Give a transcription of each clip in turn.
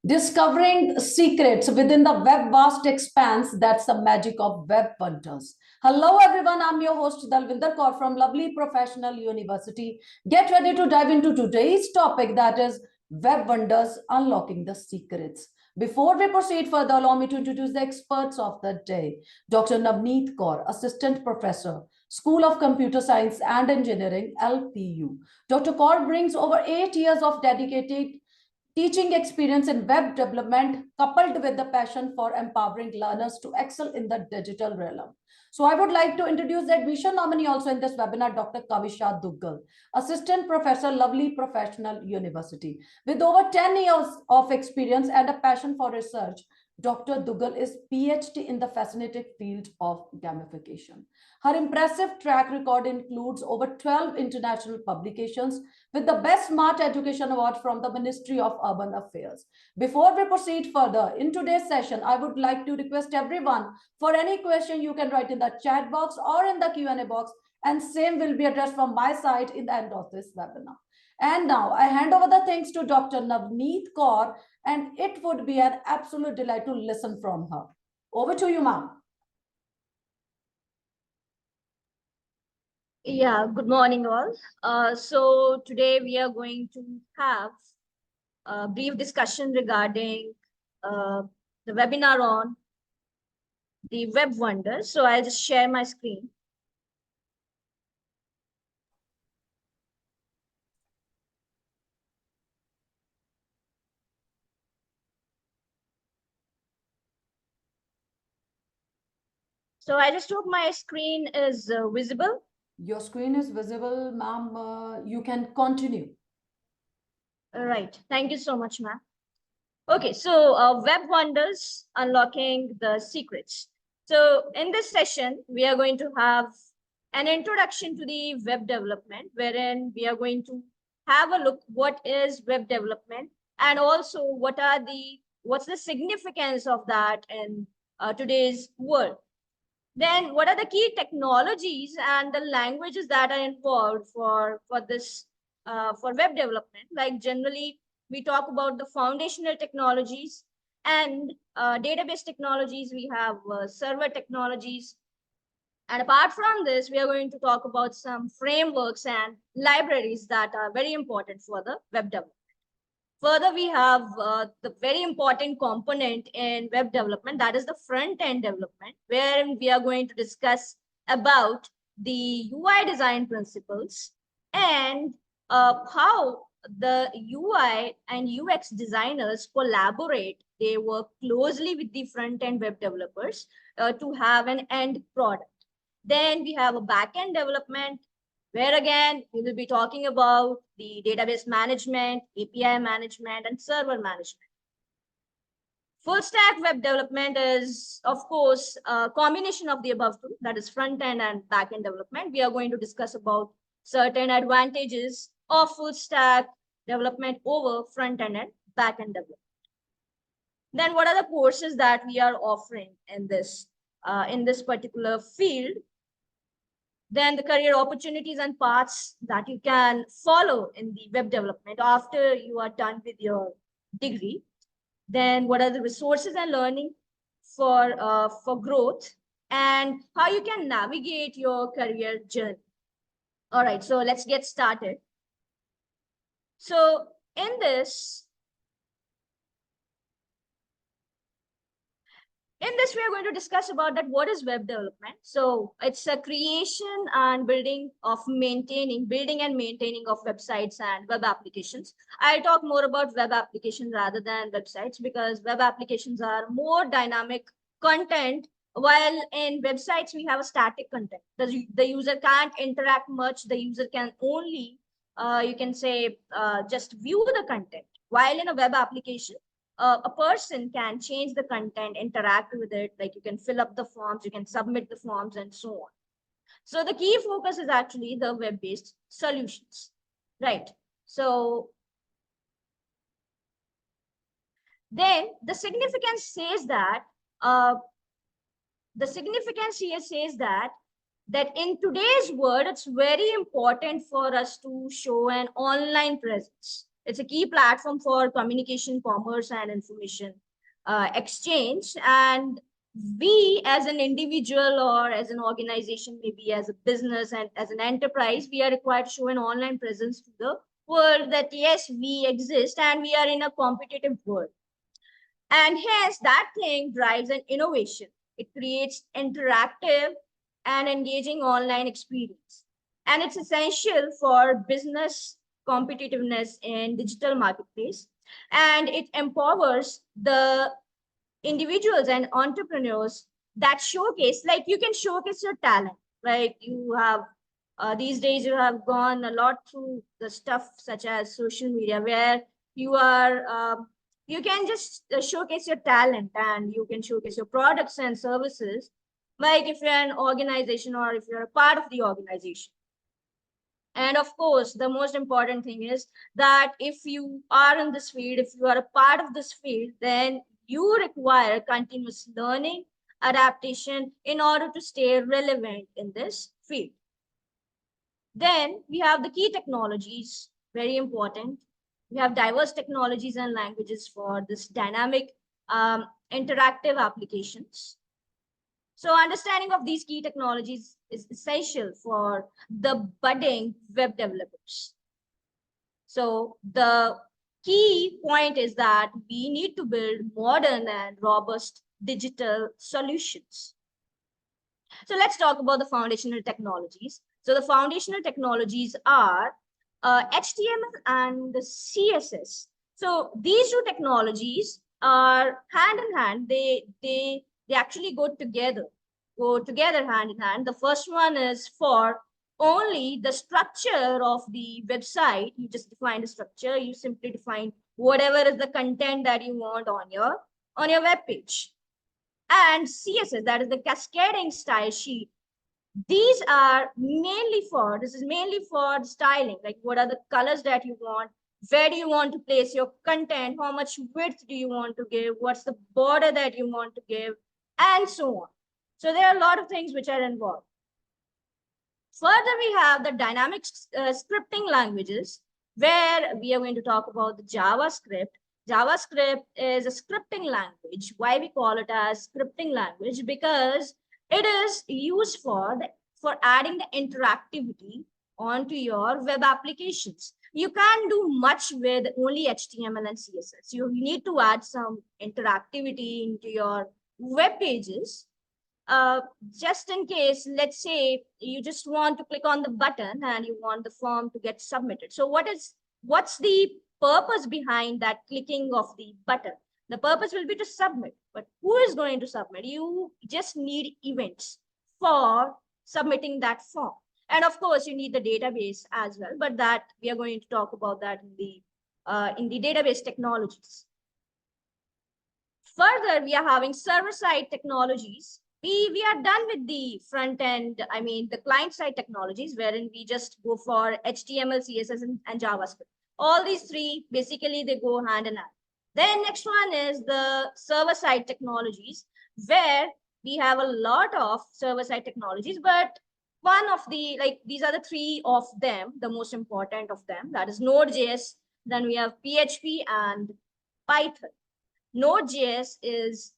Discovering secrets within the web vast expanse, that's the magic of web wonders. Hello everyone, I'm your host Dalvinder Kaur from Lovely Professional University. Get ready to dive into today's topic, that is web wonders, unlocking the secrets. Before we proceed further, allow me to introduce the experts of the day. Dr. Navneet Kaur, Assistant Professor, School of Computer Science and Engineering, LPU. Dr. Kaur brings over 8 years of dedicated teaching experience in web development coupled with the passion for empowering learners to excel in the digital realm. So I would like to introduce the admission nominee also in this webinar, Dr. Kavisha Duggal, Assistant Professor, Lovely Professional University. With over 10 years of experience and a passion for research, Dr. Duggal is PhD in the fascinating field of gamification. Her impressive track record includes over 12 international publications, with the Best Smart Education Award from the Ministry of Urban Affairs. Before we proceed further, in today's session, I would like to request everyone for any question you can write in the chat box or in the Q&A box, and same will be addressed from my side in the end of this webinar. And now I hand over the things to Dr. Navneet Kaur, and it would be an absolute delight to listen from her. Over to you, ma'am. Yeah, good morning all. So today we are going to have a brief discussion regarding the webinar on the web wonders. So I'll just share my screen. So I just hope my screen is visible. Your screen is visible, ma'am. You can continue. All right. Thank you so much, ma'am. Okay, so web wonders, unlocking the secrets. So in this session, we are going to have an introduction to the web development, wherein we are going to have a look what is web development, and also what's the significance of that in today's world. Then what are the key technologies and the languages that are involved for this for web development? Like generally, we talk about the foundational technologies and database technologies. We have server technologies. And apart from this, we are going to talk about some frameworks and libraries that are very important for the web development. Further, we have the very important component in web development, that is the front-end development, where we are going to discuss about the UI design principles and how the UI and UX designers collaborate. They work closely with the front-end web developers to have an end product. Then we have a back-end development, where again, we will be talking about the database management, API management, and server management. Full stack web development is, of course, a combination of the above two, that is front-end and back-end development. We are going to discuss about certain advantages of full stack development over front-end and back-end development. Then what are the courses that we are offering in this particular field? Then the career opportunities and paths that you can follow in the web development after you are done with your degree. Then what are the resources and learning for growth, and how you can navigate your career journey. All right, so let's get started. So in this, we are going to discuss about that what is web development. So it's a creation and building and maintaining of websites and web applications. I'll talk more about web applications rather than websites, because web applications are more dynamic content, while in websites we have a static content. The user can't interact much. The user can only, you can say, just view the content. While in a web application, a person can change the content, interact with it, like you can fill up the forms, you can submit the forms, and so on. So the key focus is actually the web-based solutions, right? So then the significance says that, that in today's world, it's very important for us to show an online presence. It's a key platform for communication, commerce, and information exchange. And we as an individual or as an organization, maybe as a business and as an enterprise, we are required to show an online presence to the world that yes, we exist and we are in a competitive world. And hence that thing drives an innovation. It creates interactive and engaging online experience. And it's essential for business competitiveness in digital marketplace. And it empowers the individuals and entrepreneurs that showcase, like you can showcase your talent. Like you have these days you have gone a lot through the stuff such as social media where you are you can just showcase your talent and you can showcase your products and services, like if you're an organization or if you're a part of the organization. And of course, the most important thing is that if you are in this field, if you are a part of this field, then you require continuous learning, adaptation in order to stay relevant in this field. Then we have the key technologies, very important. We have diverse technologies and languages for this dynamic interactive applications. So understanding of these key technologies is essential for the budding web developers. So the key point is that we need to build modern and robust digital solutions. So let's talk about the foundational technologies. So the foundational technologies are HTML and CSS. So these two technologies are hand in hand. They actually go together hand in hand. The first one is for only the structure of the website. You just define the structure. You simply define whatever is the content that you want on your web page. And CSS, that is the cascading style sheet. These are mainly for, this is mainly for styling, like what are the colors that you want, where do you want to place your content, how much width do you want to give, what's the border that you want to give, and so on. So there are a lot of things which are involved. Further, we have the dynamic scripting languages, where we are going to talk about the JavaScript. JavaScript is a scripting language. Why we call it as scripting language? Because it is used for adding the interactivity onto your web applications. You can't do much with only HTML and CSS. You need to add some interactivity into your web pages. Just in case, let's say you just want to click on the button and you want the form to get submitted. So what's the purpose behind that clicking of the button? The purpose will be to submit, but who is going to submit? You just need events for submitting that form. And of course, you need the database as well, but that we are going to talk about that in the database technologies. Further, we are having server-side technologies. We are done with the front end, I mean, the client-side technologies, wherein we just go for HTML, CSS, and JavaScript. All these three, basically, they go hand in hand. Then next one is the server-side technologies, where we have a lot of server-side technologies, but one of the, like, these are the three of them, the most important of them, that is Node.js. Then we have PHP and Python. Node.js is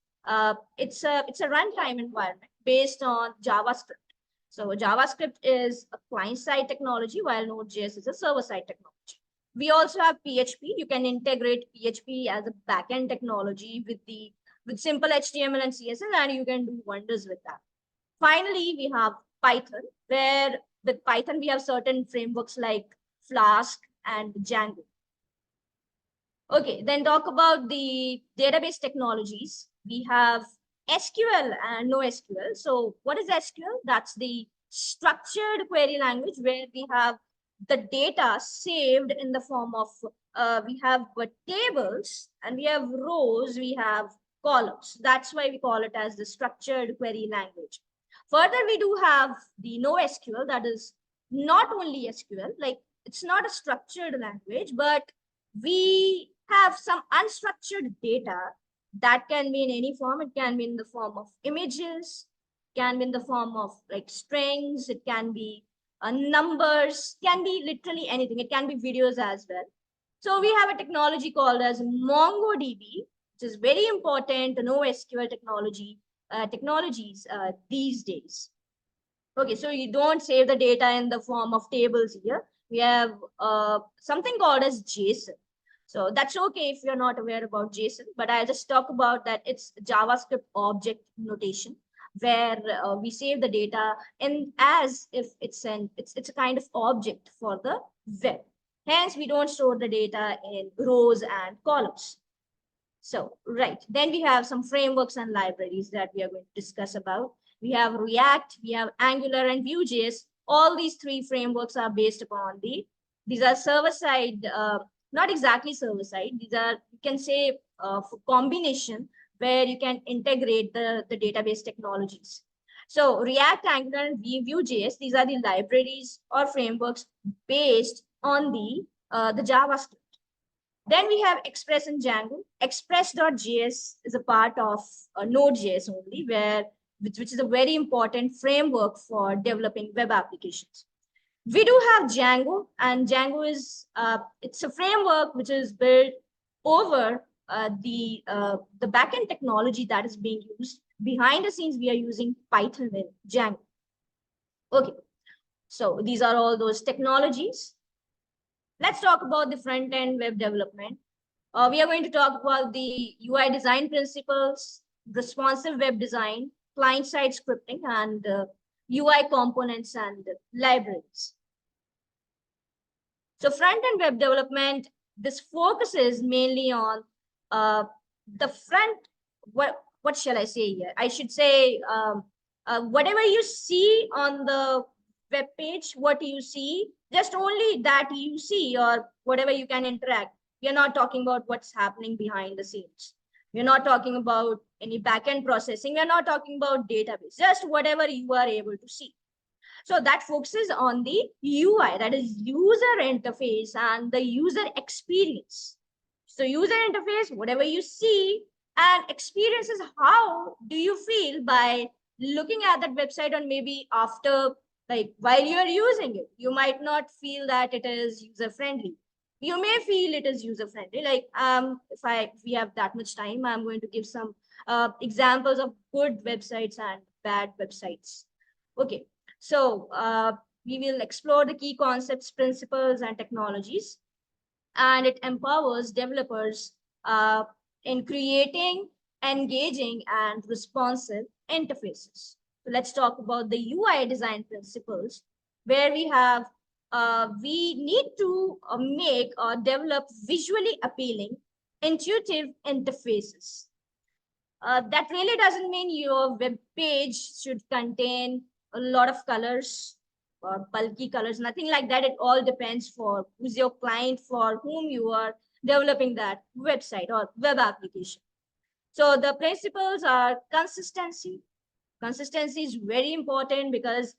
it's a runtime environment based on JavaScript. So JavaScript is a client-side technology, while Node.js is a server-side technology. We also have PHP. You can integrate PHP as a backend technology with simple HTML and CSS, and you can do wonders with that. Finally, we have Python, where with Python we have certain frameworks like Flask and Django. Okay, then talk about the database technologies. We have SQL and NoSQL. So what is SQL? That's the structured query language, where we have the data saved in the form of, we have tables and we have rows, we have columns. That's why we call it as the structured query language. Further, we do have the NoSQL, that is not only SQL, like it's not a structured language, but we have some unstructured data that can be in any form. It can be in the form of images, can be in the form of like strings, it can be numbers, can be literally anything. It can be videos as well. So we have a technology called as MongoDB, which is very important NoSQL technologies these days. Okay, so you don't save the data in the form of tables here. We have something called as JSON. So that's okay if you're not aware about JSON, but I'll just talk about that. It's JavaScript object notation where we save the data in as if it's a kind of object for the web. Hence, we don't store the data in rows and columns. So, right. Then we have some frameworks and libraries that we are going to discuss about. We have React, we have Angular and Vue.js. All these three frameworks are based upon these are server-side, not exactly server-side. These are, you can say, for combination where you can integrate the database technologies. So React, Angular, and Vue.js, these are the libraries or frameworks based on the JavaScript. Then we have Express and Django. Express.js is a part of Node.js only, which is a very important framework for developing web applications. We do have Django, and Django is it's a framework which is built over the backend technology that is being used. Behind the scenes, we are using Python in Django. Okay, so these are all those technologies. Let's talk about the front-end web development. We are going to talk about the UI design principles, responsive web design, client-side scripting, and UI components and libraries. So front-end web development, this focuses mainly on the front, what shall I say here? I should say whatever you see on the web page, what you see, just only that you see or whatever you can interact. We are not talking about what's happening behind the scenes. We're not talking about any backend processing. We're not talking about database, just whatever you are able to see. So that focuses on the UI, that is user interface and the user experience. So user interface, whatever you see, and experience is how do you feel by looking at that website, or maybe after, like while you're using it, you might not feel that it is user friendly. You may feel it is user friendly. Like if we have that much time, I'm going to give some examples of good websites and bad websites. Okay, so we will explore the key concepts, principles, and technologies, and it empowers developers in creating, engaging, and responsive interfaces. So let's talk about the UI design principles, where we need to make or develop visually appealing, intuitive interfaces. That really doesn't mean your web page should contain a lot of colors or bulky colors, nothing like that. It all depends for who's your client, for whom you are developing that website or web application. So the principles are consistency. Consistency is very important because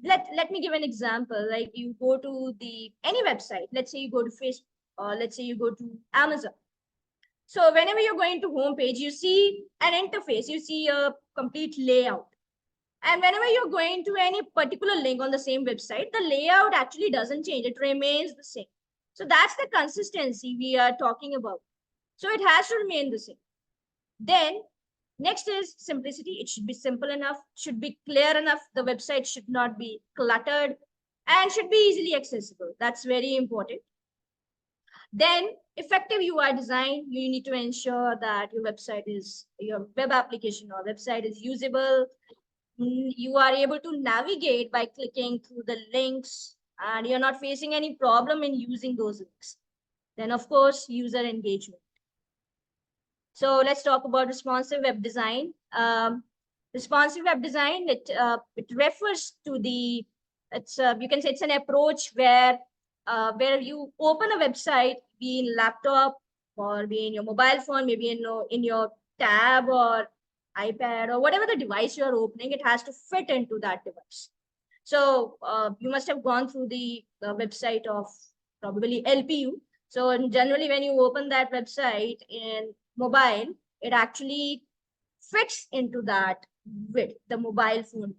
let me give an example. Like you go to any website, let's say you go to Facebook, or let's say you go to Amazon. So whenever you're going to homepage, you see an interface, you see a complete layout. And whenever you're going to any particular link on the same website, the layout actually doesn't change. It remains the same. So that's the consistency we are talking about. So it has to remain the same. Then next is simplicity. It should be simple enough, should be clear enough. The website should not be cluttered and should be easily accessible. That's very important. Then effective UI design, you need to ensure that your web application or website is usable. You are able to navigate by clicking through the links, and you're not facing any problem in using those links. Then of course, user engagement. So let's talk about responsive web design. Responsive web design, it refers to you can say it's an approach where you open a website, be in laptop or be in your mobile phone, maybe in your tab or iPad or whatever the device you are opening, it has to fit into that device. So you must have gone through the website of probably LPU. So generally, when you open that website in mobile, it actually fits into that with the mobile phone.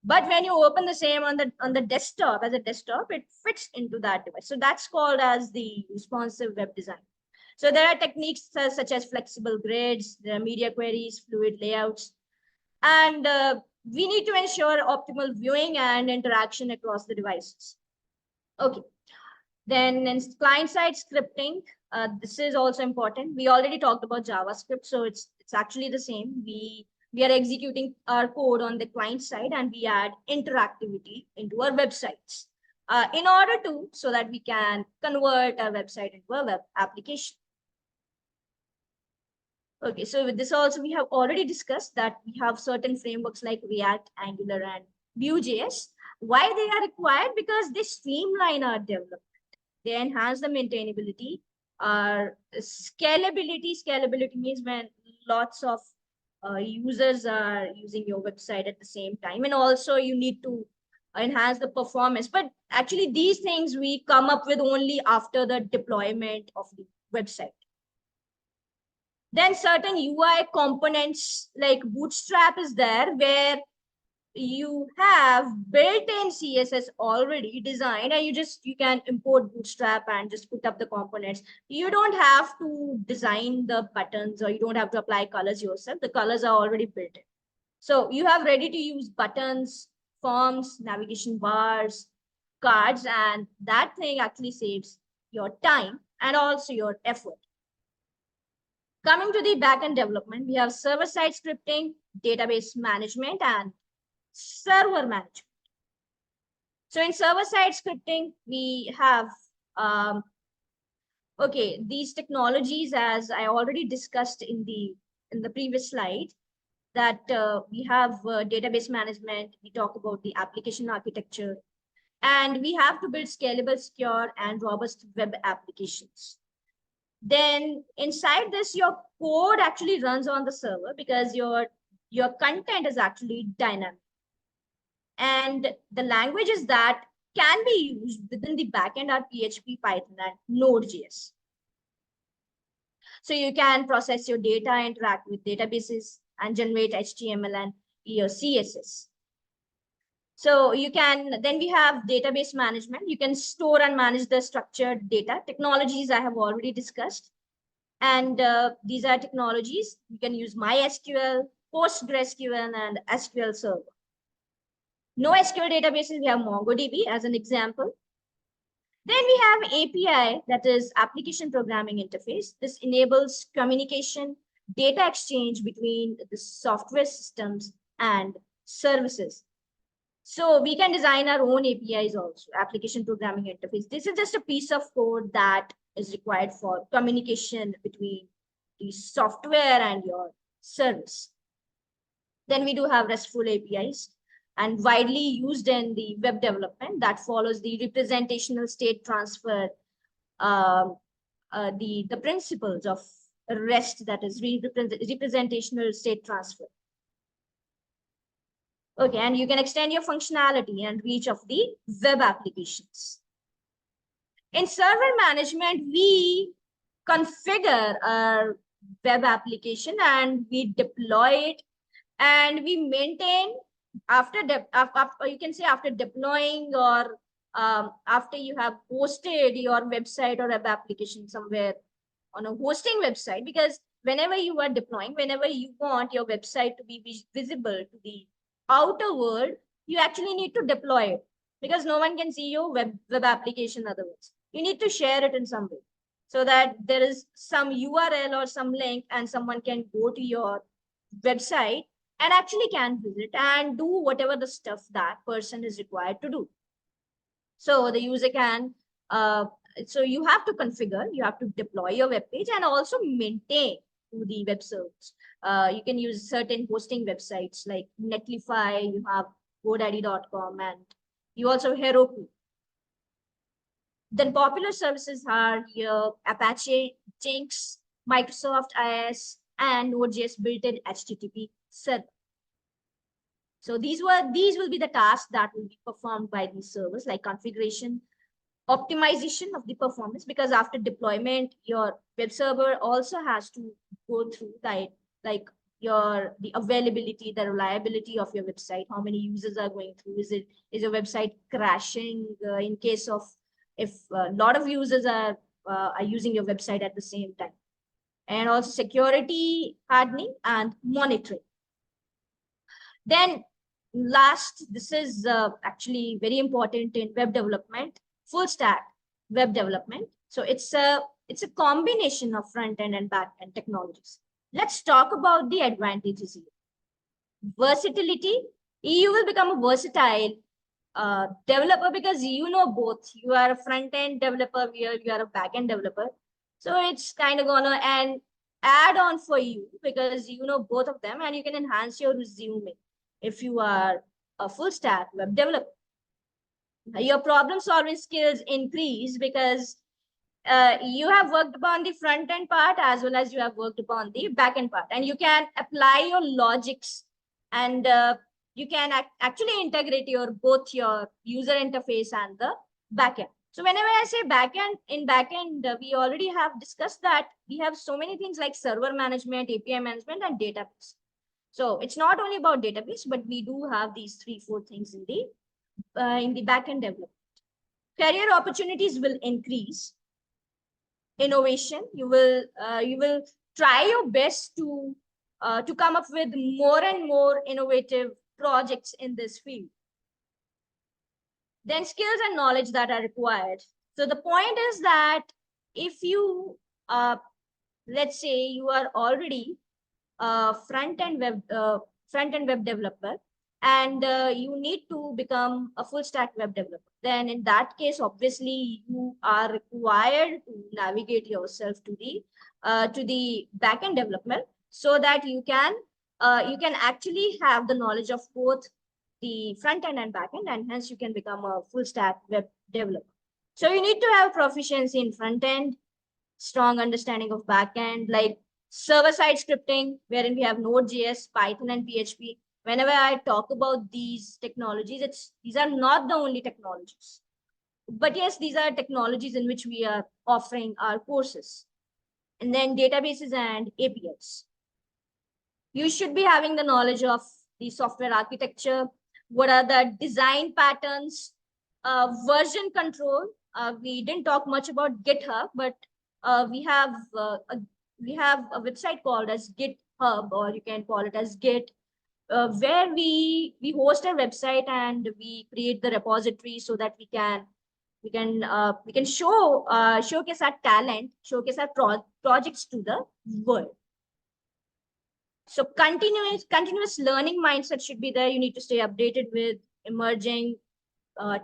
But when you open the same on the desktop as a desktop, it fits into that device. So that's called as the responsive web design. So there are techniques such as flexible grids, there are media queries, fluid layouts, and we need to ensure optimal viewing and interaction across the devices. Okay. Then in client-side scripting, this is also important. We already talked about JavaScript, so it's actually the same. We are executing our code on the client side, and we add interactivity into our websites in order to, so that we can convert our website into a web application. Okay, so with this also we have already discussed that we have certain frameworks like React, Angular, and Vue.js. Why they are required? Because they streamline our development. They enhance the maintainability, scalability. Scalability means when lots of users are using your website at the same time, and also you need to enhance the performance. But actually these things we come up with only after the deployment of the website. Then certain UI components like Bootstrap is there, where you have built-in CSS already designed, and you can import Bootstrap and just put up the components. You don't have to design the buttons, or you don't have to apply colors yourself. The colors are already built in. So you have ready to use buttons, forms, navigation bars, cards, and that thing actually saves your time and also your effort. Coming to the backend development, we have server-side scripting, database management, and server management. So in server-side scripting, we have, these technologies, as I already discussed in the previous slide, that we have database management, we talk about the application architecture, and we have to build scalable, secure, and robust web applications. Then inside this, your code actually runs on the server because your content is actually dynamic. And the languages that can be used within the backend are PHP, Python, and Node.js. So you can process your data, interact with databases, and generate HTML and CSS. So you can, then we have database management. You can store and manage the structured data. Technologies I have already discussed. And these are technologies. You can use MySQL, PostgreSQL, and SQL Server. NoSQL databases, we have MongoDB as an example. Then we have API, that is Application Programming Interface. This enables communication, data exchange between the software systems and services. So we can design our own APIs also, Application Programming Interface. This is just a piece of code that is required for communication between the software and your service. Then we do have RESTful APIs, and widely used in the web development that follows the representational state transfer, the principles of REST, that is representational state transfer. Okay, and you can extend your functionality and reach of the web applications. In server management, we configure our web application and we deploy it, and we maintain after you can say after deploying, or after you have hosted your website or web application somewhere on a hosting website, because whenever you are deploying, whenever you want your website to be visible to the outer world, you actually need to deploy it, because no one can see your web application otherwise. You need to share it in some way, so that there is some URL or some link and someone can go to your website and actually can visit and do whatever the stuff that person is required to do. So the user can, so you have to configure, you have to deploy your web page and also maintain the web servers. You can use certain hosting websites like Netlify, you have GoDaddy.com, and you also have Heroku. Then popular services are here Apache, Jinx, Microsoft IIS, and Node.js built-in HTTP server. So these will be the tasks that will be performed by these servers, like configuration, optimization of the performance, because after deployment, your web server also has to go through like the availability, the reliability of your website, how many users are going through, is your website crashing in case of if a lot of users are using your website at the same time, and also security hardening and monitoring. Then last, this is actually very important in web development, full stack web development. So it's a combination of front end and back end technologies. Let's talk about the advantages here. Versatility. You will become a versatile developer because you know both. You are a front end developer, you are a back end developer. So it's kind of gonna an add on for you because you know both of them, and you can enhance your resume if you are a full stack web developer. Your problem solving skills increase because you have worked upon the front end part as well as you have worked upon the back end part, and you can apply your logics, and you can actually integrate both your user interface and the back end. So whenever I say back end, in back end, we already have discussed that we have so many things like server management, API management, and database. So it's not only about database, but we do have these 3-4 things in the back end development. Career opportunities will increase. Innovation, you will try your best to come up with more and more innovative projects in this field. Then skills and knowledge that are required. So the point is that if you let's say you are already a front-end web developer, and you need to become a full stack web developer, then in that case, obviously you are required to navigate yourself to the back-end development, so that you can actually have the knowledge of both the front end and back end, and hence you can become a full stack web developer. So you need to have proficiency in front end, strong understanding of back end, like server-side scripting, wherein we have Node.js, Python, and PHP. Whenever I talk about these technologies, these are not the only technologies. But yes, these are technologies in which we are offering our courses. And then databases and APIs. You should be having the knowledge of the software architecture, what are the design patterns, version control. We didn't talk much about GitHub, but we have a website called as GitHub, or you can call it as Git, where we host a website and we create the repository so that we can showcase our talent, showcase our projects to the world. So continuous learning mindset should be there. You need to stay updated with emerging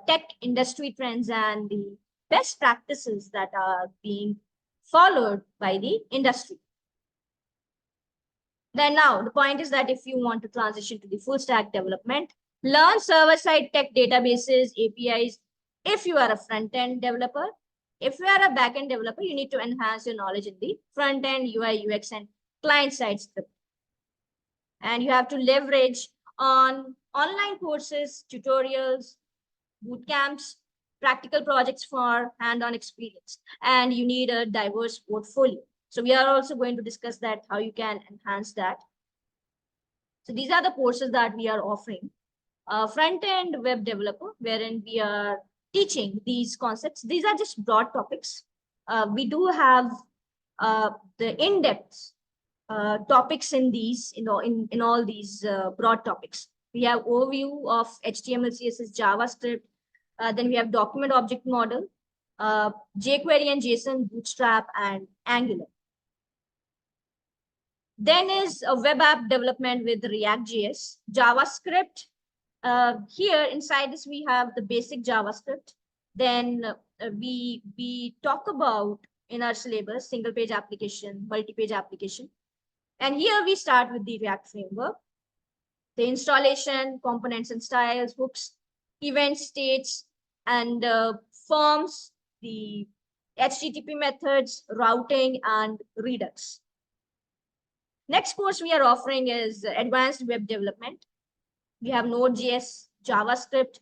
tech industry trends and the best practices that are being followed by the industry. Then now the point is that if you want to transition to the full stack development, learn server-side tech databases, APIs. If you are a front-end developer, if you are a back-end developer, you need to enhance your knowledge in the front-end, UI, UX, and client-side script. And you have to leverage on online courses, tutorials, boot camps, practical projects for hand-on experience. And you need a diverse portfolio. So we are also going to discuss that, how you can enhance that. So these are the courses that we are offering. Front-end web developer, wherein we are teaching these concepts. These are just broad topics. We do have the in-depth topics in these, in all these broad topics. We have overview of HTML, CSS, JavaScript. Then we have document object model, jQuery and JSON, Bootstrap, and Angular. Then is a web app development with React.js, JavaScript. Here inside this, we have the basic JavaScript. Then we talk about in our syllabus, single page application, multi-page application. And here we start with the React framework, the installation, components and styles, hooks, event states, and forms, the HTTP methods, routing, and Redux. Next course we are offering is advanced web development. We have Node.js, JavaScript,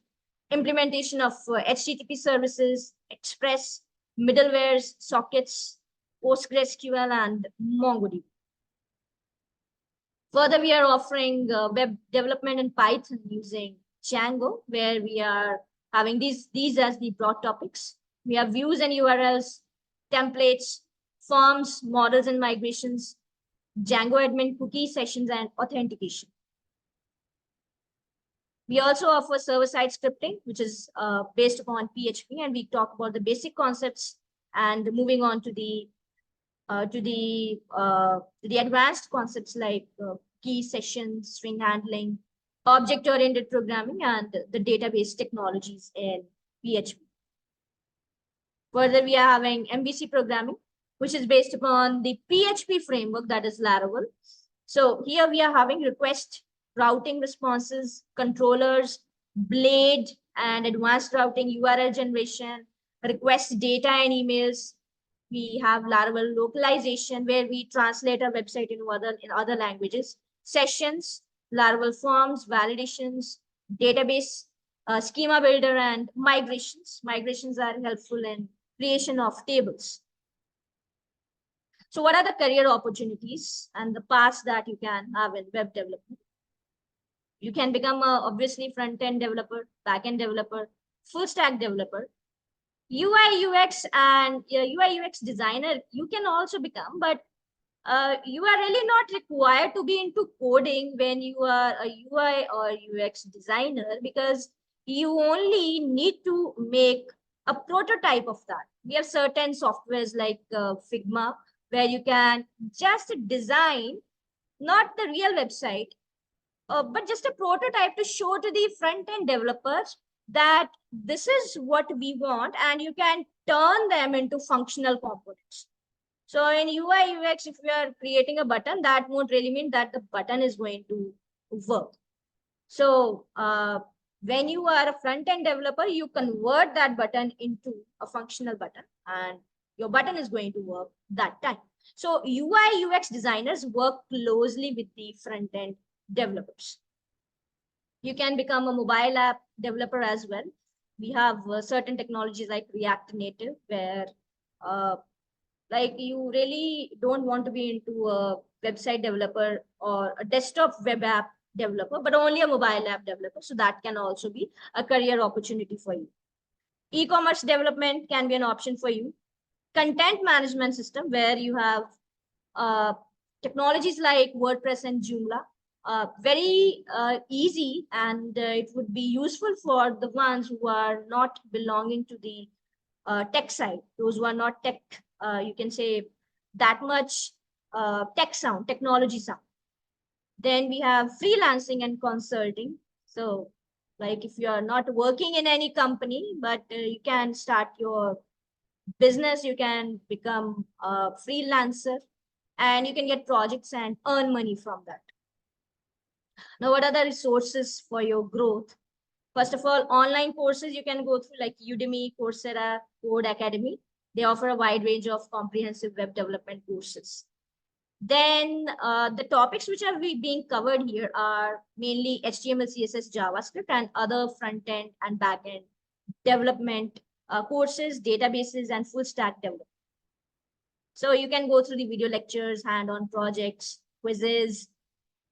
implementation of HTTP services, Express, middlewares, sockets, PostgreSQL, and MongoDB. Further, we are offering web development in Python using Django, where we are having these as the broad topics. We have views and URLs, templates, forms, models and migrations, Django admin, cookie sessions, and authentication. We also offer server-side scripting, which is based upon PHP, and we talk about the basic concepts and moving on to the advanced concepts like key sessions, string handling, object-oriented programming, and the database technologies in PHP. Further, we are having MVC programming, which is based upon the PHP framework, that is Laravel. So here we are having request routing responses, controllers, blade, and advanced routing, URL generation, request data and emails. We have Laravel localization, where we translate our website in other languages, sessions, Laravel forms, validations, database, schema builder, and migrations. Migrations are helpful in creation of tables. So what are the career opportunities and the paths that you can have in web development? You can become obviously front-end developer, back-end developer, full stack developer, UI UX and UI UX designer you can also become, but you are really not required to be into coding when you are a UI or UX designer, because you only need to make a prototype of that. We have certain softwares like Figma, where you can just design not the real website, but just a prototype to show to the front-end developers that this is what we want, and you can turn them into functional components. So in UI UX, if we are creating a button, that won't really mean that the button is going to work. So when you are a front-end developer, you convert that button into a functional button, and your button is going to work that time. So UI UX designers work closely with the front-end developers. You can become a mobile app developer as well. We have certain technologies like React Native, where like you really don't want to be into a website developer or a desktop web app developer, but only a mobile app developer. So that can also be a career opportunity for you. E-commerce development can be an option for you. Content management system, where you have technologies like WordPress and Joomla. Very easy, and it would be useful for the ones who are not belonging to the tech side, those who are not tech, you can say, that much technology sound. Then we have freelancing and consulting. So like if you are not working in any company, but you can start your business, you can become a freelancer, and you can get projects and earn money from that. Now, what are the resources for your growth? First of all, online courses you can go through like Udemy, Coursera, Code Academy. They offer a wide range of comprehensive web development courses. Then the topics which are being covered here are mainly HTML, CSS, JavaScript, and other front-end and back-end development courses, databases, and full stack development. So you can go through the video lectures, hand-on projects, quizzes.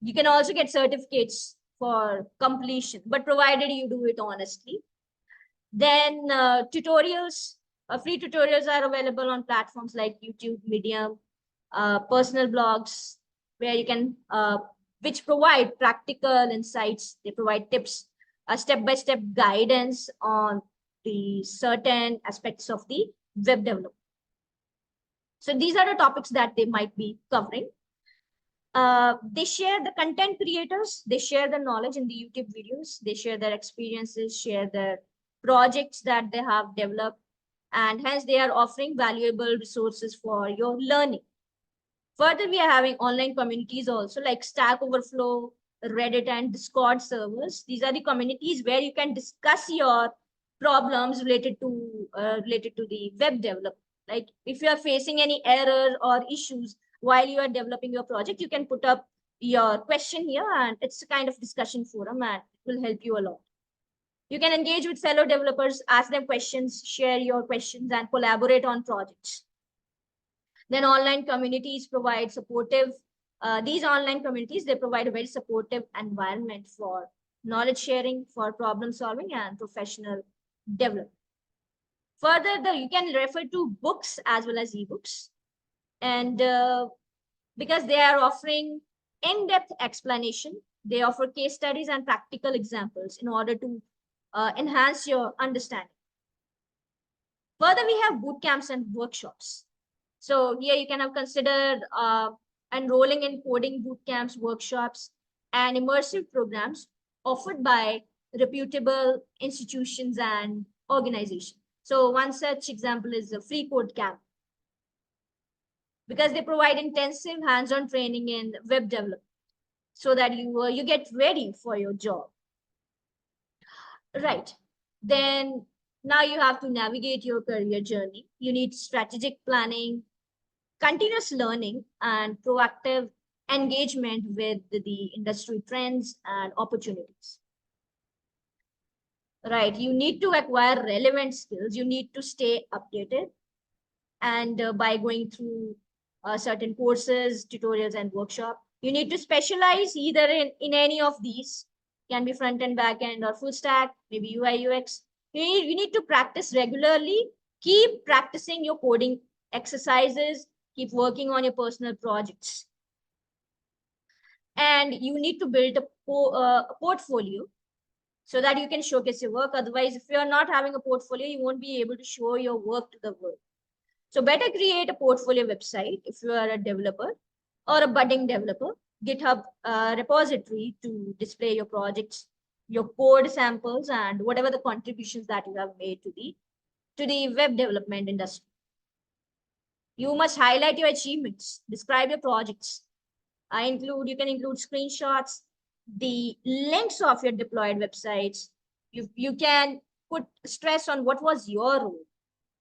You can also get certificates for completion, but provided you do it honestly. Then tutorials, free tutorials are available on platforms like YouTube, Medium, personal blogs, where you can, which provide practical insights. They provide tips, step-by-step guidance on the certain aspects of the web development. So these are the topics that they might be covering. They share the content creators, they share the knowledge in the YouTube videos, they share their experiences, share their projects that they have developed, and hence they are offering valuable resources for your learning. Further, we are having online communities also like Stack Overflow, Reddit, and Discord servers. These are the communities where you can discuss your problems related to the web development. Like if you are facing any error or issues while you are developing your project, you can put up your question here, and it's a kind of discussion forum, and it will help you a lot. You can engage with fellow developers, ask them questions, share your questions, and collaborate on projects. Then online communities provide supportive These online communities, they provide a very supportive environment for knowledge sharing, for problem solving, and professional development. Further, you can refer to books as well as ebooks, and because they are offering in-depth explanation, they offer case studies and practical examples in order to enhance your understanding. Further, we have boot camps and workshops. So here you can have considered enrolling in coding boot camps, workshops, and immersive programs offered by reputable institutions and organizations. So one such example is a free code camp, because they provide intensive hands-on training in web development so that you get ready for your job. Right. Then now you have to navigate your career journey. You need strategic planning, continuous learning, and proactive engagement with the industry trends and opportunities. Right. You need to acquire relevant skills. You need to stay updated. And by going through certain courses, tutorials, and workshop, you need to specialize either in any of these. Can be front end, back end, or full stack, maybe UI, UX. You need to practice regularly. Keep practicing your coding exercises. Keep working on your personal projects. And you need to build a portfolio so that you can showcase your work. Otherwise, if you're not having a portfolio, you won't be able to show your work to the world. So better create a portfolio website if you are a developer or a budding developer. GitHub repository to display your projects, your code samples, and whatever the contributions that you have made to the web development industry. You must highlight your achievements, describe your projects. You can include screenshots, the links of your deployed websites. You can put stress on what was your role,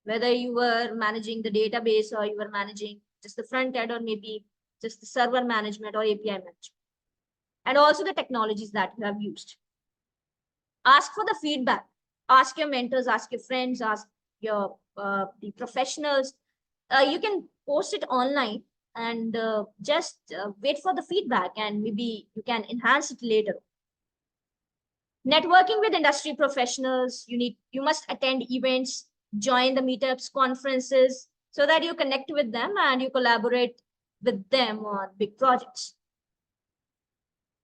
whether you were managing the database or you were managing just the front end, or maybe just the server management or API management, and also the technologies that you have used. Ask for the feedback. Ask your mentors, ask your friends, ask your the professionals. You can post it online and just wait for the feedback, and maybe you can enhance it later. Networking with industry professionals. You must attend events, join the meetups, conferences, so that you connect with them and you collaborate with them on big projects.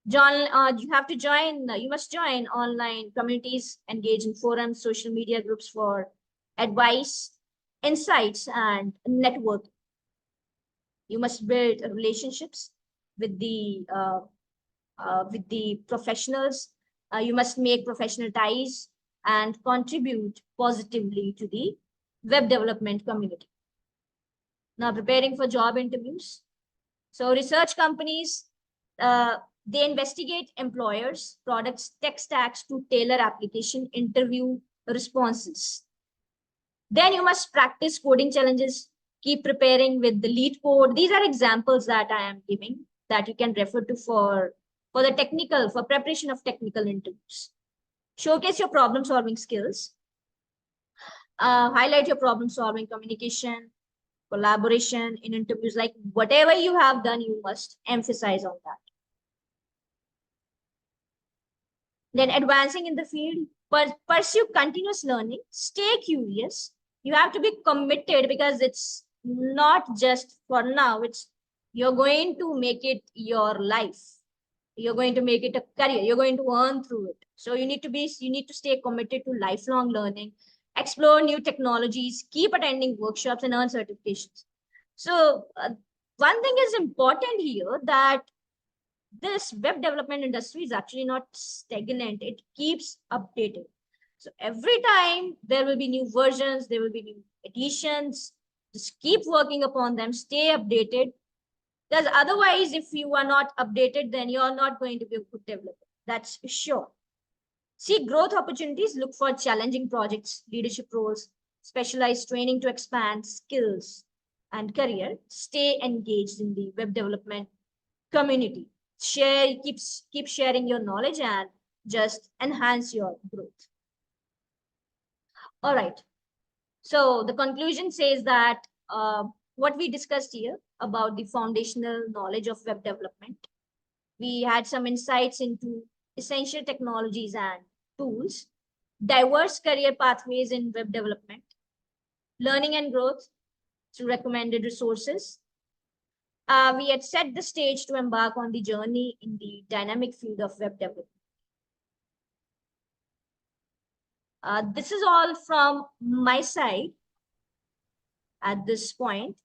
You must join online communities, engage in forums, social media groups for advice, insights, and network. You must build relationships with the professionals. You must make professional ties and contribute positively to the web development community. Now, preparing for job interviews. So research companies, they investigate employers, products, tech stacks to tailor application interview responses. Then you must practice coding challenges, keep preparing with the lead code. These are examples that I am giving that you can refer to for preparation of technical interviews. Showcase your problem solving skills. Highlight your problem solving, communication, collaboration in interviews. Like whatever you have done, you must emphasize on that. Then advancing in the field, pursue continuous learning, stay curious. You have to be committed, because it's not just for now, you're going to make it your life. You're going to make it a career. You're going to earn through it. So you need to stay committed to lifelong learning, explore new technologies, keep attending workshops, and earn certifications. So one thing is important here, that this web development industry is actually not stagnant. It keeps updating. So every time there will be new versions, there will be new additions. Just keep working upon them, stay updated. Because otherwise, if you are not updated, then you're not going to be a good developer. That's sure. Seek growth opportunities, look for challenging projects, leadership roles, specialized training to expand skills and career. Stay engaged in the web development community. Keep sharing your knowledge and just enhance your growth. All right. So the conclusion says that what we discussed here about the foundational knowledge of web development. We had some insights into essential technologies and tools, diverse career pathways in web development, learning and growth through recommended resources. We had set the stage to embark on the journey in the dynamic field of web development. This is all from my side at this point.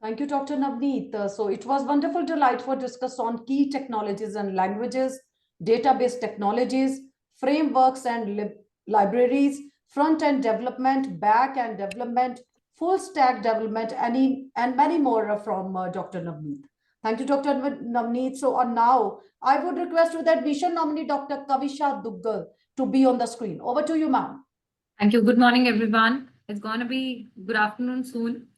Thank you, Dr. Navneet. So it was wonderful, delightful discuss on key technologies and languages, database technologies, frameworks and libraries, front-end development, back-end development, full-stack development, and many more from Dr. Navneet. Thank you, Dr. Navneet. So now I would request with admission nominee Dr. Kavisha Duggal to be on the screen. Over to you, ma'am. Thank you. Good morning, everyone. It's going to be good afternoon soon.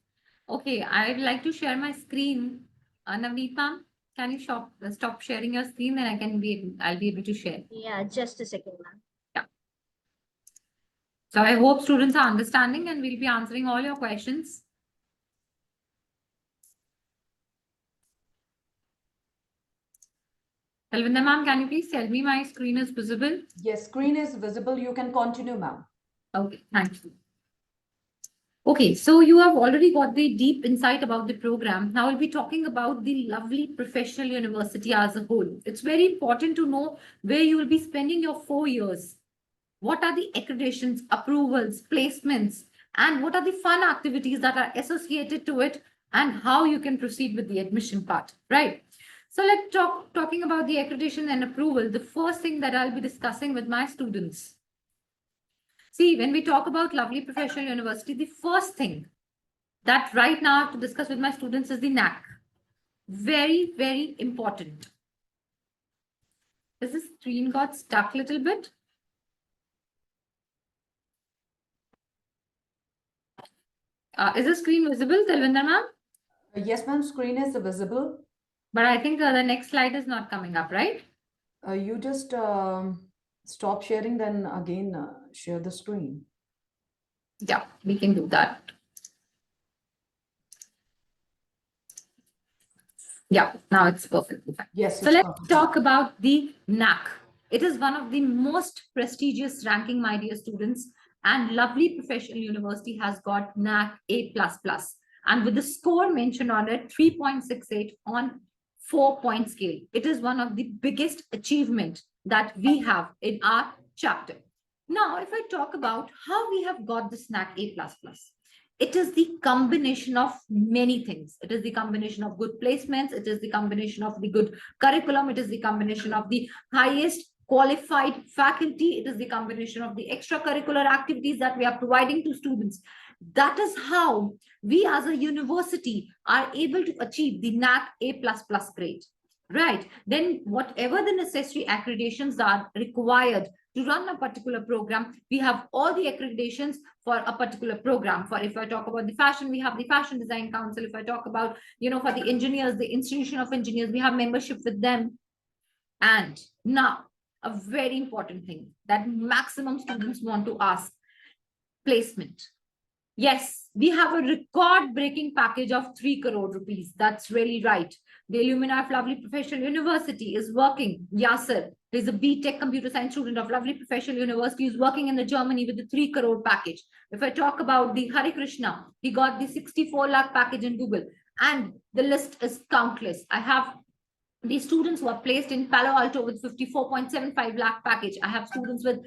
Okay, I'd like to share my screen. Navneet ma'am, can you stop sharing your screen? Then I'll be able to share. Yeah, just a second, ma'am. Yeah. So I hope students are understanding and we'll be answering all your questions. Talvinder ma'am, can you please tell me my screen is visible? Yes, screen is visible. You can continue, ma'am. Okay, thank you. Okay, so you have already got the deep insight about the program. Now we'll be talking about the lovely professional university as a whole. It's very important to know where you will be spending your 4 years. What are the accreditations, approvals, placements, and what are the fun activities that are associated to it, and how you can proceed with the admission part, right? So let's talking about the accreditation and approval. The first thing that I'll be discussing with my students. See, when we talk about lovely professional university, the first thing that right now I have to discuss with my students is the NAC. Very, very important. Does the screen got stuck a little bit? Is the screen visible, Talvinder ma'am? Yes, ma'am, screen is visible. But I think the next slide is not coming up, right? You just stop sharing, then again share the screen. Yeah, we can do that. Yeah, now it's perfectly fine. Yes. So let's talk about the NAC. It is one of the most prestigious ranking, my dear students, and lovely professional university has got NAC A++. And with the score mentioned on it, 3.68 on 4-point scale. It is one of the biggest achievement that we have in our chapter. Now, if I talk about how we have got this NAC A++, it is the combination of many things. It is the combination of good placements. It is the combination of the good curriculum. It is the combination of the highest qualified faculty. It is the combination of the extracurricular activities that we are providing to students. That is how we as a university are able to achieve the NAC A++ grade, right? Then whatever the necessary accreditations are required to run a particular program, we have all the accreditations for a particular program. For if I talk about the fashion, we have the Fashion Design Council. If I talk about, for the engineers, the Institution of Engineers, we have membership with them. And now, a very important thing that maximum students want to ask, placement. Yes, we have a record-breaking package of 3 crore rupees. That's really right. The alumni of Lovely Professional University is working. Yasser is a B.Tech computer science student of Lovely Professional University, is working in the Germany with the 3 crore package. If I talk about the Hari Krishna, he got the 64 lakh package in Google. And the list is countless. I have these students who are placed in Palo Alto with 54.75 lakh package. I have students with,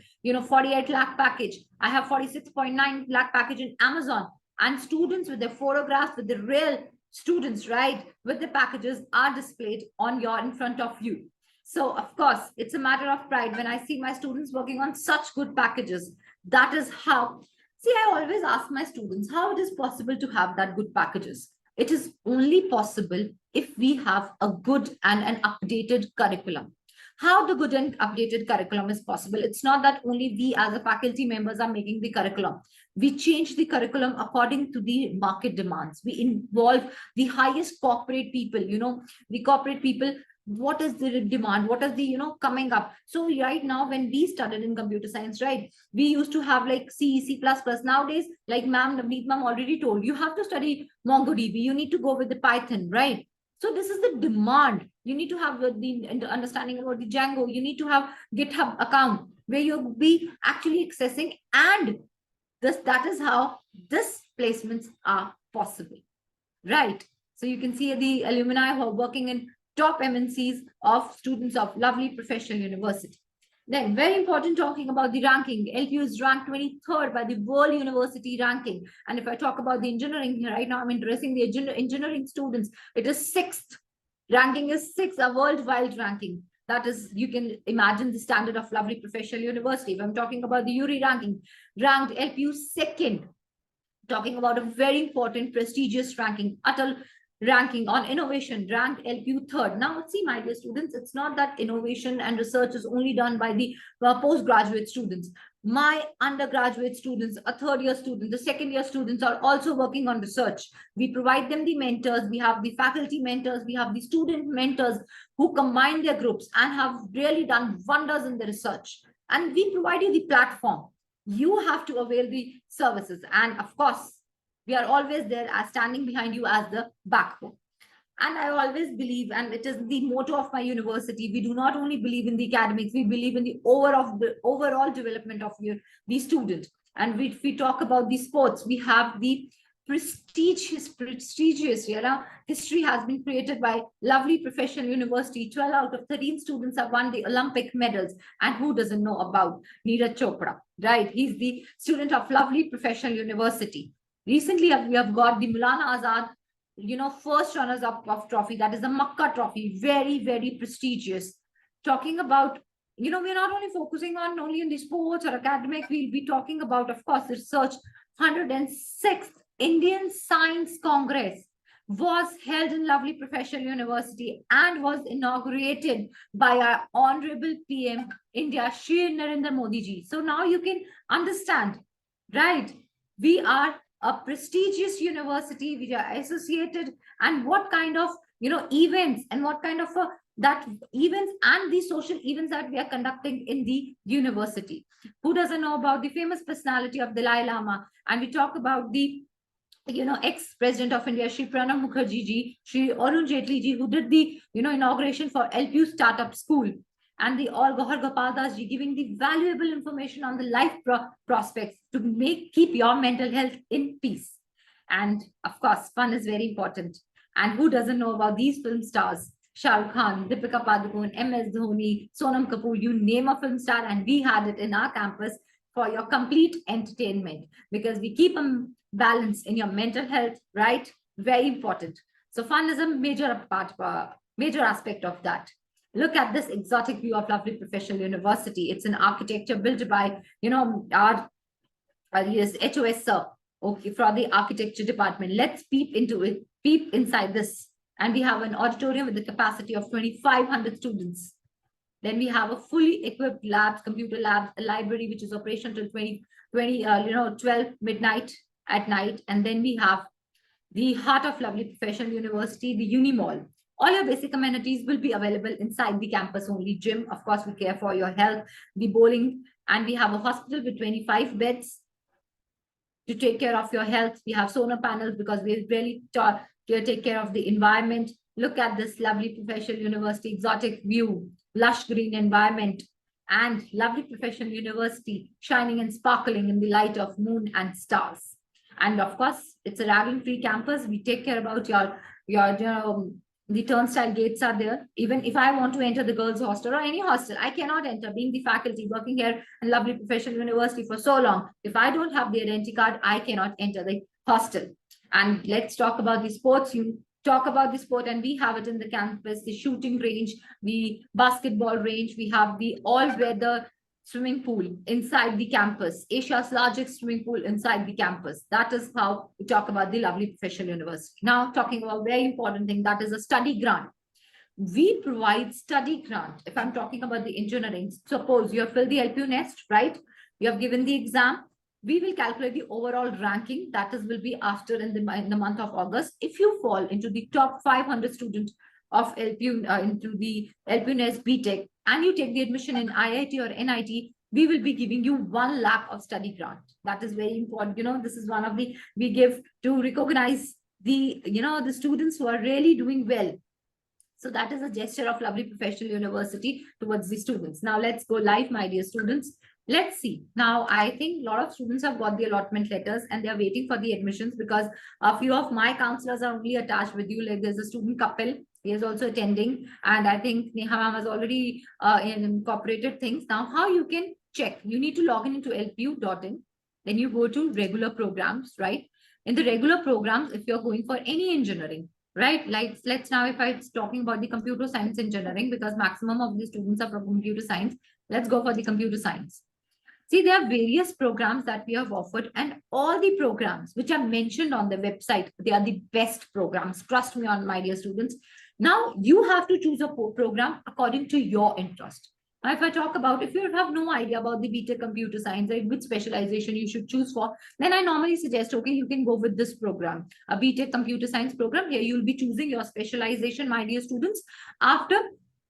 48 lakh package. I have 46.9 lakh package in Amazon, and students with their photographs, with the real students, right, with the packages are displayed in front of you. So of course, it's a matter of pride when I see my students working on such good packages. That is how, see, I always ask my students how it is possible to have that good packages. It is only possible if we have a good and an updated curriculum. How the good and updated curriculum is possible? It's not that only we as a faculty members are making the curriculum. We change the curriculum according to the market demands. We involve the highest corporate people, the corporate people what is the demand, what is the, coming up. So right now, when we studied in computer science, right, we used to have like C++. Nowadays, like ma'am Navneet ma'am already told, you have to study MongoDB, you need to go with the Python, right? So this is the demand. You need to have the understanding about the Django. You need to have GitHub account where you'll be actually accessing, and that is how this placements are possible, right? So you can see the alumni who are working in top MNCs of students of lovely professional university. Then, very important, talking about the ranking. LPU is ranked 23rd by the World University Ranking. And if I talk about the engineering, right now I'm addressing the engineering students. It is 6th. Ranking is 6th, a worldwide ranking. That is, you can imagine the standard of lovely professional university. If I'm talking about the URI ranking, ranked LPU 2nd. Talking about a very important, prestigious ranking, Atal ranking on innovation, ranked LPU 3rd. Now, see, my dear students, it's not that innovation and research is only done by the postgraduate students. My undergraduate students, a 3rd-year student, the 2nd-year students are also working on research. We provide them the mentors. We have the faculty mentors. We have the student mentors who combine their groups and have really done wonders in the research. And we provide you the platform. You have to avail the services. And of course, we are always there as standing behind you as the backbone. And I always believe, and it is the motto of my university, we do not only believe in the academics, we believe in the overall development of the student. And if we talk about the sports, we have the prestigious, history has been created by lovely professional university. 12 out of 13 students have won the Olympic medals. And who doesn't know about Neeraj Chopra, right? He's the student of lovely professional university. Recently, we have got the Maulana Azad, first runners up of trophy. That is the Makkah trophy. Very, very prestigious. Talking about, we're not only focusing on only in the sports or academic, we'll be talking about, of course, research. 106th Indian Science Congress was held in lovely professional university and was inaugurated by our honorable PM India, Shri Narendra Modi ji. So now you can understand, right? We are a prestigious university, we are associated, and what kind of events and what kind of that events and the social events that we are conducting in the university. Who doesn't know about the famous personality of Dalai Lama? And we talk about the ex-president of India, Shri Pranab Mukherjee ji, Shri Arun Jaitley ji, who did the inauguration for LPU Startup School, and the all Gohar Gopal Das ji giving the valuable information on the life prospects to keep your mental health in peace. And of course, fun is very important. And who doesn't know about these film stars? Shah Rukh Khan, Deepika Padukone, MS Dhoni, Sonam Kapoor, you name a film star, and we had it in our campus for your complete entertainment, because we keep a balance in your mental health, right? Very important. So fun is a major aspect of that. Look at this exotic view of lovely professional university. It's an architecture built by, our HOS sir, okay, from the architecture department. Let's peep into it, peep inside this. And we have an auditorium with the capacity of 2,500 students. Then we have a fully equipped labs, computer labs, a library, which is operational till 12 midnight at night. And then we have the heart of lovely professional university, the Uni Mall. All your basic amenities will be available inside the campus only. Gym, of course, we care for your health, the bowling, and we have a hospital with 25 beds to take care of your health. We have solar panels because we really take care of the environment. Look at this lovely professional university, exotic view, lush green environment, and lovely professional university shining and sparkling in the light of moon and stars. And of course, it's a ragging-free campus. We take care about the turnstile gates are there. Even if I want to enter the girls' hostel or any hostel, I cannot enter. Being the faculty working here in lovely professional university for so long, if I don't have the identity card, I cannot enter the hostel. And let's talk about the sports. You talk about the sport, and we have it in the campus, the shooting range, the basketball range. We have the all-weather swimming pool inside the campus, Asia's largest swimming pool inside the campus. That is how we talk about the lovely professional university. Now, talking about a very important thing, that is a study grant. We provide study grant. If I'm talking about the engineering, suppose you have filled the LPU nest, right? You have given the exam. We will calculate the overall ranking. That is will be after in the month of August. If you fall into the top 500 students of LPU into the LPUNS BTech, and you take the admission in IIT or NIT, we will be giving you 1 lakh of study grant. That is very important. This is one of the we give to recognize the the students who are really doing well. So that is a gesture of Lovely Professional University towards the students. Now let's go live, my dear students. Let's see. Now, I think a lot of students have got the allotment letters and they're waiting for the admissions, because a few of my counselors are only attached with you. Like there's a student couple, he is also attending. And I think Neha ma'am has already incorporated things. Now, how you can check? You need to log into lpu.in. Then you go to regular programs, right? In the regular programs, if you're going for any engineering, right? Like let's now, if I'm talking about the computer science engineering, because maximum of the students are from computer science, let's go for the computer science. See, there are various programs that we have offered, and all the programs which are mentioned on the website, they are the best programs. Trust me on, my dear students. Now you have to choose a program according to your interest. Now, if I talk about, if you have no idea about the BTech computer science, like which specialization you should choose for, then I normally suggest, okay, you can go with this program, a BTech computer science program. Here you'll be choosing your specialization, my dear students, after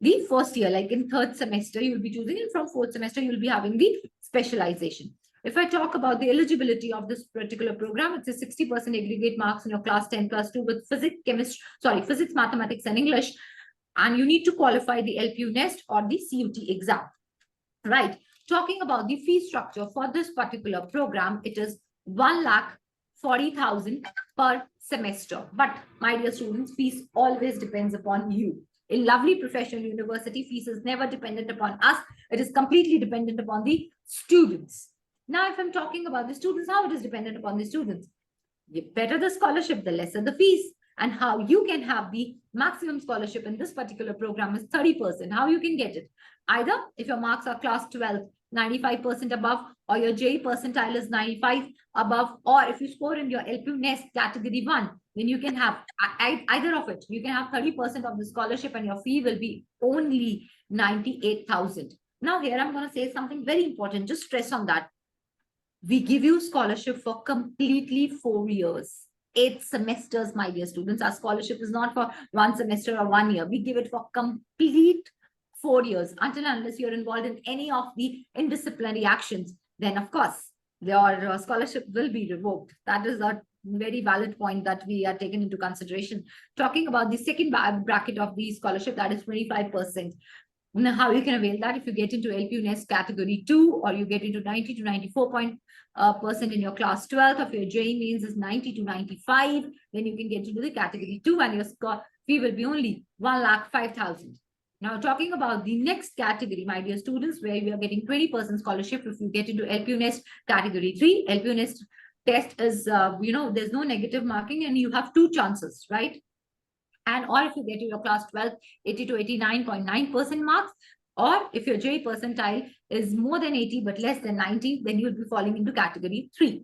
the first year, like in third semester, you'll be choosing, and from fourth semester, you'll be having the specialization. If I talk about the eligibility of this particular program, it's a 60% aggregate marks in your class 10, class 2 with physics, mathematics, and English. And you need to qualify the LPU Nest or the CUT exam, right? Talking about the fee structure for this particular program, it is 1,40,000 per semester. But my dear students, fees always depends upon you. In Lovely Professional University, fees is never dependent upon us. It is completely dependent upon the students. Now, if I'm talking about the students, how it is dependent upon the students? The better the scholarship, the lesser the fees. And how you can have the maximum scholarship in this particular program is 30%. How you can get it? Either if your marks are class 12, 95% above, or your JEE percentile is 95 above, or if you score in your LPU Nest category 1, then you can have either of it. You can have 30% of the scholarship and your fee will be only 98,000. Now here I'm going to say something very important. Just stress on that. We give you scholarship for completely 4 years. 8 semesters, my dear students. Our scholarship is not for 1 semester or 1 year. We give it for complete 4 years, until unless you're involved in any of the indisciplinary actions. Then, of course, your scholarship will be revoked. That is a very valid point that we are taken into consideration. Talking about the second bracket of the scholarship, that is 25%. Now, how you can avail that? If you get into LPU Nest category 2, or you get into 90 to 94% in your class 12, or if your JEE means is 90 to 95, then you can get into the category 2, and your fee will be only 1,05,000. Now, talking about the next category, my dear students, where we are getting 20% scholarship if you get into LPU Nest category 3. LPU Nest test is, there's no negative marking, and you have 2 chances, right? And or if you get to your class 12, 80 to 89.9% marks, or if your JEE percentile is more than 80 but less than 90, then you'll be falling into category 3.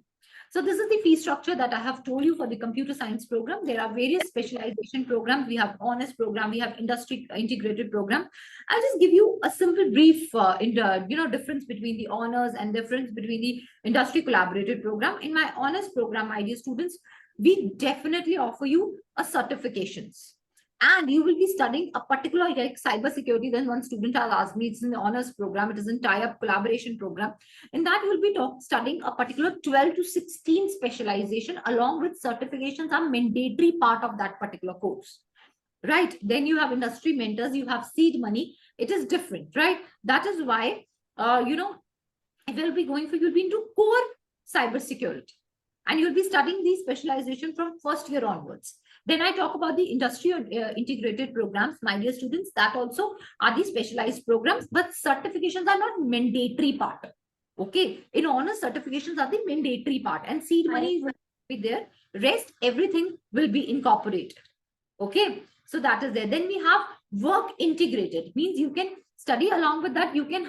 So this is the fee structure that I have told you for the computer science program. There are various specialization programs. We have honors program, we have industry integrated program. I'll just give you a simple brief difference between the honors and difference between the industry collaborated program. In my honors program, my dear students, we definitely offer you a certifications, and you will be studying a particular, like cybersecurity. Then one student has asked me, it's in the honors program, it is in tie-up collaboration program. In that, you will be studying a particular 12 to 16 specialization, along with certifications are mandatory part of that particular course, right? Then you have industry mentors, you have seed money. It is different, right? That is why, if you'll be going for, you'll be into core cybersecurity, and you'll be studying the specialization from first year onwards. Then I talk about the industry integrated programs, my dear students, that also are the specialized programs, but certifications are not mandatory part. Okay, in honors, certifications are the mandatory part, and seed money will be there. Rest, everything will be incorporated. Okay, so that is there. Then we have work integrated, means you can study along with that, you can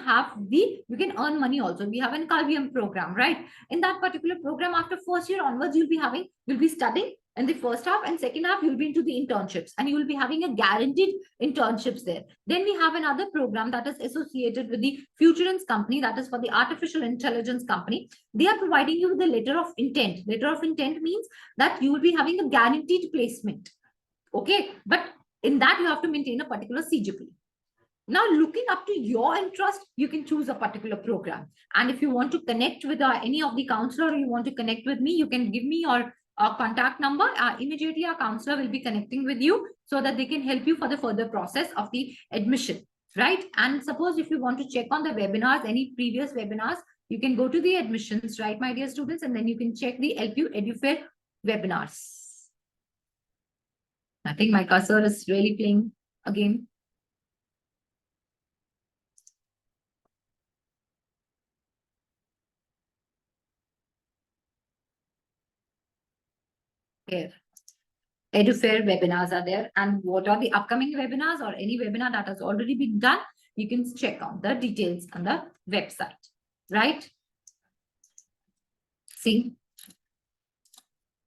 earn money also. We have an Kalvium program, right? In that particular program, after first year onwards, you'll be studying in the first half, and second half you'll be into the internships, and you will be having a guaranteed internships there. Then we have another program that is associated with the Futurance company, that is for the artificial intelligence company. They are providing you with a letter of intent. Letter of intent means that you will be having a guaranteed placement. Okay, but In that, you have to maintain a particular CGP. Now, looking up to your interest, you can choose a particular program. And if you want to connect with any of the counselor, or you want to connect with me, you can give me your contact number. Immediately, our counselor will be connecting with you so that they can help you for the further process of the admission, right? And suppose if you want to check on the webinars, any previous webinars, you can go to the admissions, right, my dear students, and then you can check the Edu-Fair webinars. I think my cursor is really playing again. Here. Edu-Fair webinars are there. And what are the upcoming webinars or any webinar that has already been done? You can check out the details on the website, right? See,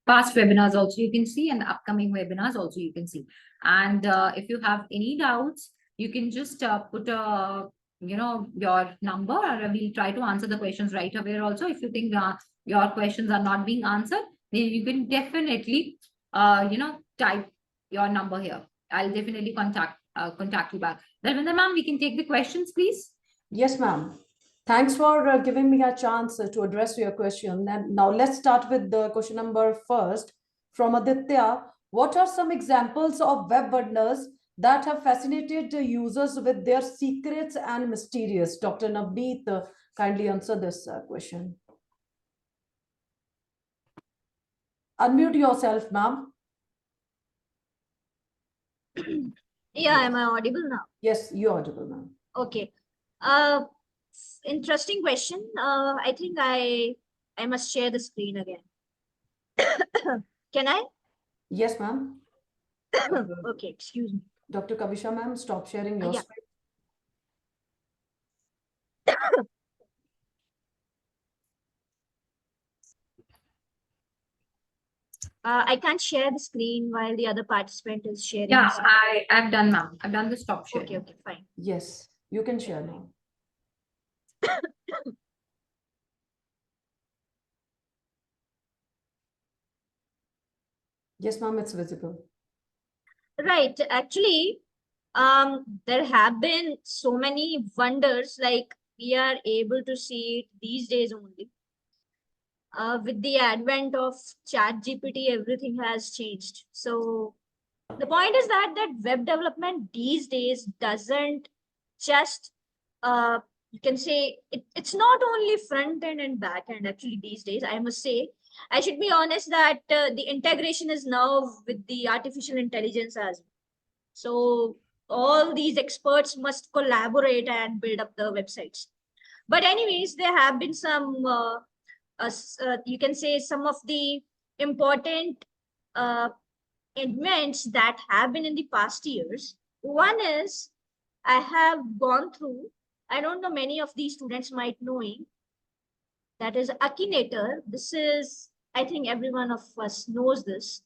past webinars also you can see, and the upcoming webinars also you can see. And if you have any doubts, you can just put your number, or we'll try to answer the questions right away. Also, if you think your questions are not being answered, then you can definitely type your number here. I'll definitely contact you back. Dalvinder ma'am, we can take the questions, please. Yes, ma'am. Thanks for giving me a chance to address your question. And now let's start with the question number first from Aditya. What are some examples of web wonders that have fascinated users with their secrets and mysterious? Dr. Navneet, kindly answer this question. Unmute yourself, ma'am. Yeah, am I audible now? Yes, you're audible, ma'am. Okay. Interesting question. I think I must share the screen again. Can I? Yes, ma'am. Okay, excuse me. Dr. Kavisha, ma'am, stop sharing your screen. I can't share the screen while the other participant is sharing. Yeah, I've done, ma'am. I've done the stop sharing. Okay, okay, fine. Yes, you can share now. Yes, ma'am, it's visible. Right. Actually, there have been so many wonders, like we are able to see it these days only. With the advent of ChatGPT, everything has changed. So the point is that web development these days doesn't just you can say it's not only front end and back end. Actually, these days, I must say, I should be honest that the integration is now with the artificial intelligence as well. So all these experts must collaborate and build up the websites. But anyways, there have been some you can say some of the important events that have been in the past years. One is I have gone through, I don't know, many of these students might knowing, that is Akinator. This is, I think every one of us knows this.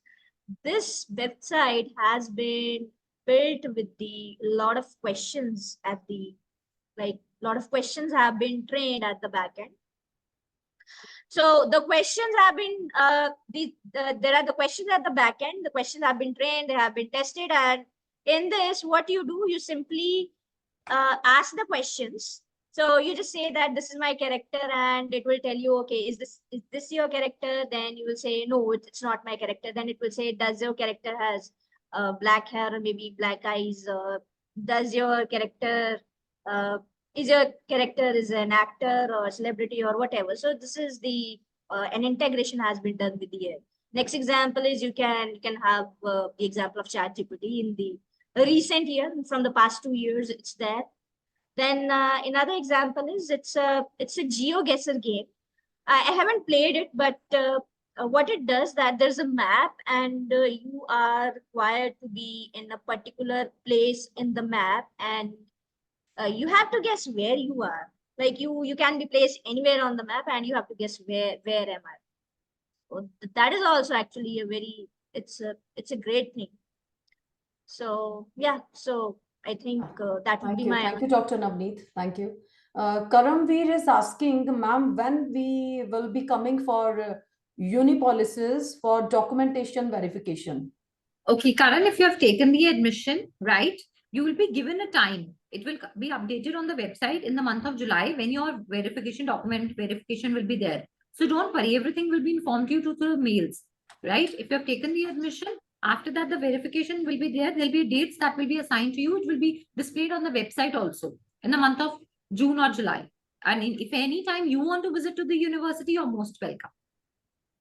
This website has been built with the lot of questions at the, like, lot of questions have been trained at the back end. So the questions have been there are the questions at the back end. The questions have been trained, they have been tested, and in this, what you do, you simply ask the questions. So you just say that this is my character, and it will tell you, okay, is this your character? Then you will say, no, it's not my character. Then it will say, does your character has black hair or maybe black eyes? Does your character is your character is an actor or a celebrity or whatever? So this is the an integration has been done with the AI. Next example is you can have the example of ChatGPT in the recent year, from the past 2 years, it's there. Then another example is it's a GeoGuessr game. I haven't played it, but what it does, that there's a map, and you are required to be in a particular place in the map, and you have to guess where you are. Like you can be placed anywhere on the map, and you have to guess where am I. So that is also actually a very, it's a great thing. So yeah, so I think that would be my. Thank you, Dr. Navneet. Thank you. Karamveer is asking, ma'am, when we will be coming for Unipolicies for documentation verification. Okay, Karan, if you have taken the admission, right, you will be given a time. It will be updated on the website in the month of July when your verification document verification will be there. So don't worry, everything will be informed to you through the mails, right? If you have taken the admission, after that the verification will be there. There'll be dates that will be assigned to you. It will be displayed on the website also in the month of June or July. And if any time you want to visit to the university, you're most welcome.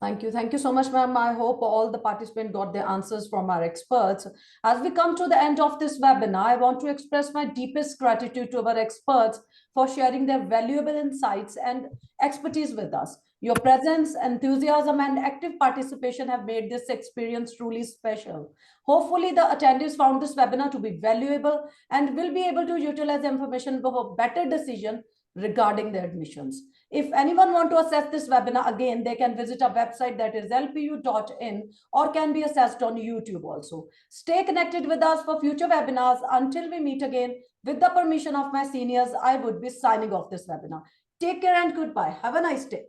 Thank you. Thank you so much, ma'am. I hope all the participants got their answers from our experts. As we come to the end of this webinar, I want to express my deepest gratitude to our experts for sharing their valuable insights and expertise with us. Your presence, enthusiasm, and active participation have made this experience truly special. Hopefully, the attendees found this webinar to be valuable and will be able to utilize information for better decision regarding their admissions. If anyone want to access this webinar again, they can visit our website, that is lpu.in, or can be accessed on YouTube also. Stay connected with us for future webinars. Until we meet again, with the permission of my seniors, I would be signing off this webinar. Take care and goodbye. Have a nice day.